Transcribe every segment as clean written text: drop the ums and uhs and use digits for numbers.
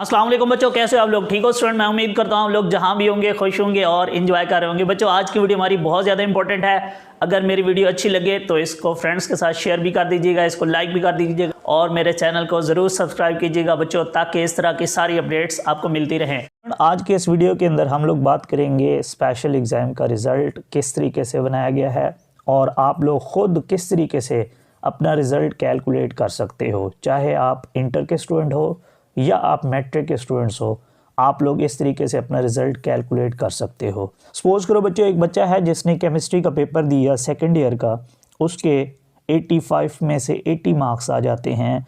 अस्सलाम वालेकुम बच्चों, कैसे हो आप लोग? ठीक हो स्टूडेंट? मैं उम्मीद करता हूँ आप लोग जहाँ भी होंगे खुश होंगे और इन्जॉय कर रहे होंगे। बच्चों आज की वीडियो हमारी बहुत ज़्यादा इंपॉर्टेंट है। अगर मेरी वीडियो अच्छी लगे तो इसको फ्रेंड्स के साथ शेयर भी कर दीजिएगा, इसको लाइक भी कर दीजिएगा और मेरे चैनल को ज़रूर सब्सक्राइब कीजिएगा बच्चों, ताकि इस तरह की सारी अपडेट्स आपको मिलती रहें। आज के इस वीडियो के अंदर हम लोग बात करेंगे स्पेशल एग्ज़ाम का रिज़ल्ट किस तरीके से बनाया गया है और आप लोग ख़ुद किस तरीके से अपना रिज़ल्ट कैलकुलेट कर सकते हो। चाहे आप इंटर के स्टूडेंट हो या आप मैट्रिक के स्टूडेंट्स हो, आप लोग इस तरीके से अपना रिज़ल्ट कैलकुलेट कर सकते हो। सपोज करो बच्चों एक बच्चा है जिसने केमिस्ट्री का पेपर दिया सेकेंड ईयर का, उसके 85 में से 80 मार्क्स आ जाते हैं।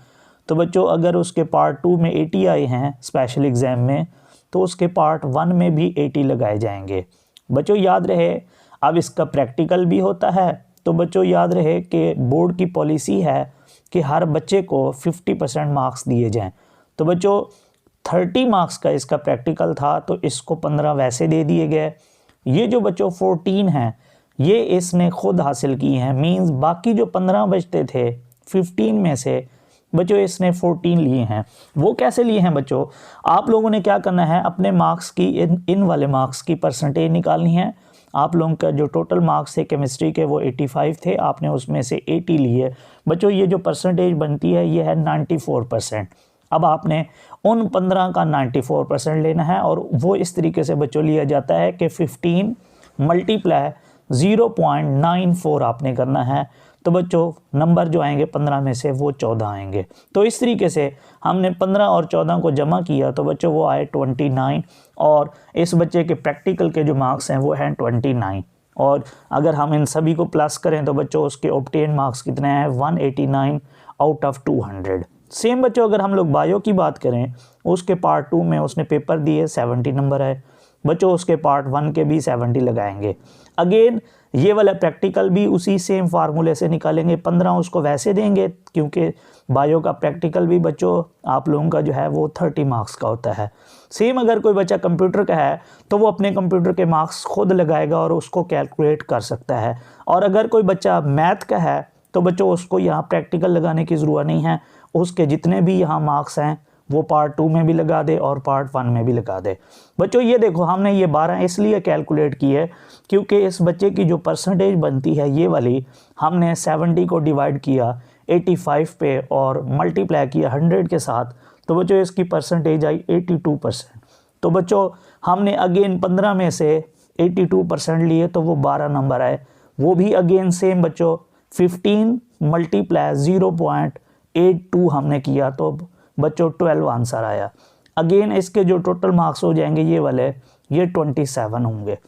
तो बच्चों अगर उसके पार्ट 2 में 80 आए हैं स्पेशल एग्ज़ाम में, तो उसके पार्ट 1 में भी 80 लगाए जाएंगे। बच्चों याद रहे, अब इसका प्रैक्टिकल भी होता है, तो बच्चों याद रहे कि बोर्ड की पॉलिसी है कि हर बच्चे को 50% मार्क्स दिए जाएं। तो बच्चों 30 मार्क्स का इसका प्रैक्टिकल था, तो इसको 15 वैसे दे दिए गए। ये जो बच्चों 14 हैं ये इसने खुद हासिल की हैं, मींस बाकी जो 15 बचते थे 15 में से बच्चों इसने 14 लिए हैं। वो कैसे लिए हैं बच्चों? आप लोगों ने क्या करना है, अपने मार्क्स की इन वाले मार्क्स की परसेंटेज निकालनी है। आप लोगों का जो टोटल मार्क्स थे केमिस्ट्री के वो 85 थे, आपने उसमें से 80 लिए। बच्चों ये जो परसेंटेज बनती है ये है 94%। अब आपने उन 15 का 94% लेना है और वो इस तरीके से बच्चों लिया जाता है कि 15 मल्टीप्लाई 0.94 आपने करना है। तो बच्चों नंबर जो आएंगे 15 में से वो 14 आएंगे। तो इस तरीके से हमने 15 और 14 को जमा किया तो बच्चों वो आए 29 और इस बच्चे के प्रैक्टिकल के जो मार्क्स हैं वो हैं 29। और अगर हम इन सभी को प्लस करें तो बच्चों उसके ऑब्टेन मार्क्स कितने हैं, 189 आउट ऑफ 200। सेम बच्चों अगर हम लोग बायो की बात करें, उसके पार्ट 2 में उसने पेपर दिए 70 नंबर आए। बच्चों उसके पार्ट 1 के भी 70 लगाएंगे। अगेन ये वाला प्रैक्टिकल भी उसी सेम फार्मूले से निकालेंगे, 15 उसको वैसे देंगे क्योंकि बायो का प्रैक्टिकल भी बच्चों आप लोगों का जो है वो 30 मार्क्स का होता है। सेम अगर कोई बच्चा कंप्यूटर का है तो वो अपने कंप्यूटर के मार्क्स खुद लगाएगा और उसको कैलकुलेट कर सकता है। और अगर कोई बच्चा मैथ का है तो बच्चों उसको यहाँ प्रैक्टिकल लगाने की ज़रूरत नहीं है, उसके जितने भी यहाँ मार्क्स हैं वो पार्ट 2 में भी लगा दे और पार्ट 1 में भी लगा दे। बच्चों ये देखो हमने ये 12 इसलिए कैलकुलेट की है क्योंकि इस बच्चे की जो परसेंटेज बनती है ये वाली, हमने 70 को डिवाइड किया 85 पे और मल्टीप्लाई किया 100 के साथ, तो बच्चों इसकी परसेंटेज आई 82%। तो बच्चों हमने अगेन 15 में से 82% लिए तो वो 12 नंबर आए। वो भी अगेन सेम बच्चों 15 मल्टीप्लाई 0.82 हमने किया तो बच्चों 12 आंसर आया। अगेन इसके जो टोटल मार्क्स हो जाएंगे ये वाले, ये 27 होंगे।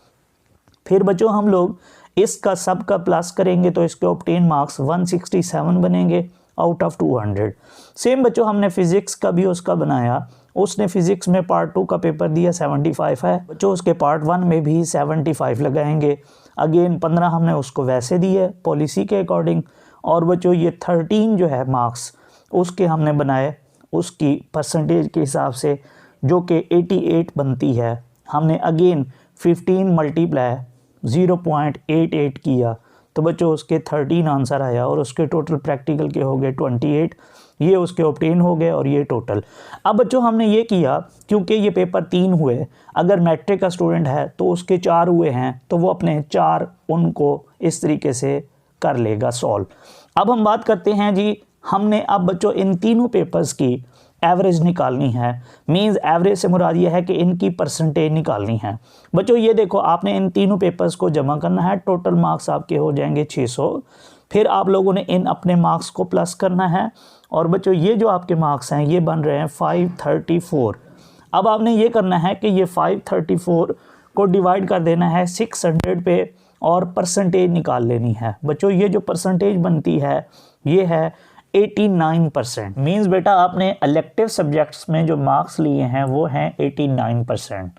फिर बच्चों हम लोग इसका सब का प्लस करेंगे तो इसके ऑब्टेन मार्क्स 167 बनेंगे आउट ऑफ 200। सेम बच्चों हमने फिजिक्स का भी उसका बनाया, उसने फिजिक्स में पार्ट 2 का पेपर दिया 75 है बच्चों, उसके पार्ट 1 में भी 75 लगाएंगे। अगेन 15 हमने उसको वैसे दिए पॉलिसी के अकॉर्डिंग और बच्चों ये 13 जो है मार्क्स उसके हमने बनाए उसकी परसेंटेज के हिसाब से जो कि 88 बनती है। हमने अगेन 15 मल्टीप्लाई 0.88 किया तो बच्चों उसके 13 आंसर आया और उसके टोटल प्रैक्टिकल के हो गए 28। ये उसके ऑब्टेन हो गए और ये टोटल। अब बच्चों हमने ये किया क्योंकि ये पेपर 3 हुए, अगर मैट्रिक का स्टूडेंट है तो उसके 4 हुए हैं तो वो अपने 4 उनको इस तरीके से कर लेगा सॉल्व। अब हम बात करते हैं जी, हमने अब बच्चों इन तीनों पेपर्स की एवरेज निकालनी है। मींस एवरेज से मुराद ये है कि इनकी परसेंटेज निकालनी है। बच्चों ये देखो आपने इन तीनों पेपर्स को जमा करना है, टोटल मार्क्स आपके हो जाएंगे 600। फिर आप लोगों ने इन अपने मार्क्स को प्लस करना है और बच्चों ये जो आपके मार्क्स हैं ये बन रहे हैं 534। अब आपने ये करना है कि ये 534 को डिवाइड कर देना है 600 पे और परसेंटेज निकाल लेनी है। बच्चों ये जो परसेंटेज बनती है ये है 89%। मीन्स बेटा आपने इलेक्टिव सब्जेक्ट्स में जो मार्क्स लिए हैं वो हैं 89%।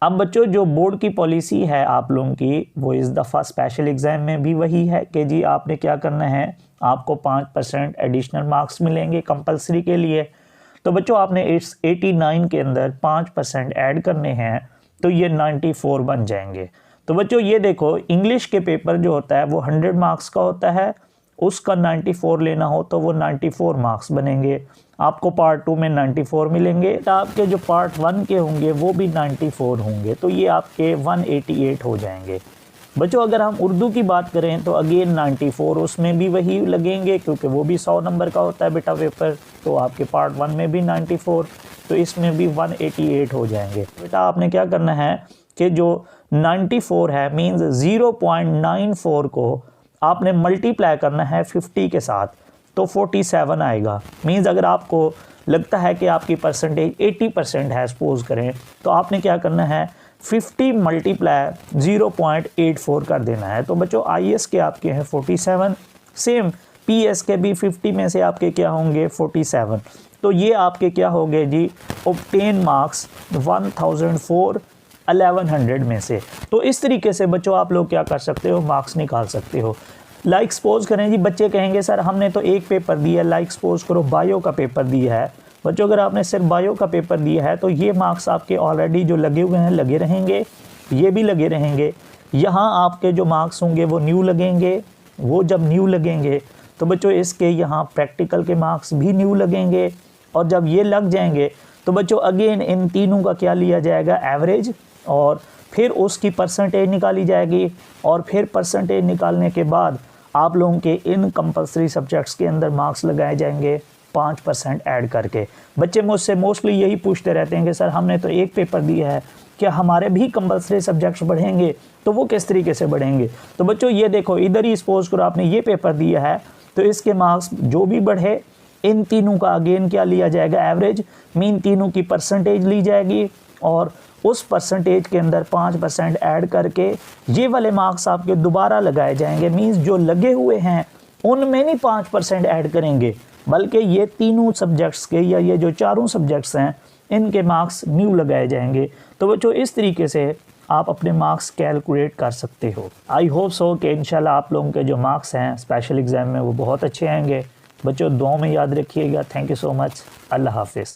अब बच्चों जो बोर्ड की पॉलिसी है आप लोगों की वो इस दफ़ा स्पेशल एग्ज़ाम में भी वही है कि जी आपने क्या करना है, आपको 5% एडिशनल मार्क्स मिलेंगे कंपलसरी के लिए। तो बच्चों आपने 89 के अंदर 5% ऐड करने हैं तो ये 94 बन जाएंगे। तो बच्चों ये देखो इंग्लिश के पेपर जो होता है वो 100 मार्क्स का होता है, उसका 94 लेना हो तो वो 94 मार्क्स बनेंगे। आपको पार्ट 2 में 94 मिलेंगे। तो आपके जो पार्ट 1 के होंगे वो भी 94 होंगे, तो ये आपके 188 हो जाएंगे। बच्चों अगर हम उर्दू की बात करें तो अगेन 94 उसमें भी वही लगेंगे, क्योंकि वो भी 100 नंबर का होता है बेटा पेपर। तो आपके पार्ट 1 में भी 94, तो इसमें भी 188 हो जाएंगे। बेटा आपने क्या करना है कि जो 94 है मींस 0.94 को आपने मल्टीप्लाई करना है 50 के साथ, तो 47 आएगा। मींस अगर आपको लगता है कि आपकी परसेंटेज 80% है सपोज करें, तो आपने क्या करना है 50 मल्टीप्लाई 0.84 कर देना है। तो बच्चों IAS के आपके हैं 47, सेम PS के भी 50 में से आपके क्या होंगे 47। तो ये आपके क्या हो गए जी ऑब्टेन मार्क्स 1100 में से। तो इस तरीके से बच्चों आप लोग क्या कर सकते हो, मार्क्स निकाल सकते हो। लाइक सपोज करें जी, बच्चे कहेंगे सर हमने तो एक पेपर दिया, लाइक सपोज करो बायो का पेपर दिया है। बच्चों अगर आपने सिर्फ बायो का पेपर दिया है तो ये मार्क्स आपके ऑलरेडी जो लगे हुए हैं लगे रहेंगे, ये भी लगे रहेंगे। यहाँ आपके जो मार्क्स होंगे वो न्यू लगेंगे। वो जब न्यू लगेंगे तो बच्चों इसके यहाँ प्रैक्टिकल के मार्क्स भी न्यू लगेंगे। और जब ये लग जाएंगे तो बच्चों अगेन इन तीनों का क्या लिया जाएगा एवरेज, और फिर उसकी परसेंटेज निकाली जाएगी। और फिर परसेंटेज निकालने के बाद आप लोगों के इन कंपलसरी सब्जेक्ट्स के अंदर मार्क्स लगाए जाएंगे 5% ऐड करके। बच्चे मुझसे मोस्टली यही पूछते रहते हैं कि सर हमने तो एक पेपर दिया है, क्या हमारे भी कंपलसरी सब्जेक्ट्स बढ़ेंगे? तो वो किस तरीके से बढ़ेंगे? तो बच्चों ये देखो, इधर ही सपोज करो आपने ये पेपर दिया है, तो इसके मार्क्स जो भी बढ़े इन तीनों का अगेन क्या लिया जाएगा एवरेज, मीन तीनों की परसेंटेज ली जाएगी और उस परसेंटेज के अंदर 5% ऐड करके ये वाले मार्क्स आपके दोबारा लगाए जाएंगे। मींस जो लगे हुए हैं उनमें नहीं 5% ऐड करेंगे, बल्कि ये तीनों सब्जेक्ट्स के या ये जो चारों सब्जेक्ट्स हैं इनके मार्क्स न्यू लगाए जाएंगे। तो बच्चों इस तरीके से आप अपने मार्क्स कैलकुलेट कर सकते हो। आई होप सो कि इंशाल्लाह आप लोगों के जो मार्क्स हैं स्पेशल एग्ज़ाम में वो बहुत अच्छे आएंगे। बच्चों दुआ में याद रखिएगा। Thank you so much. अल्लाह हाफिज़।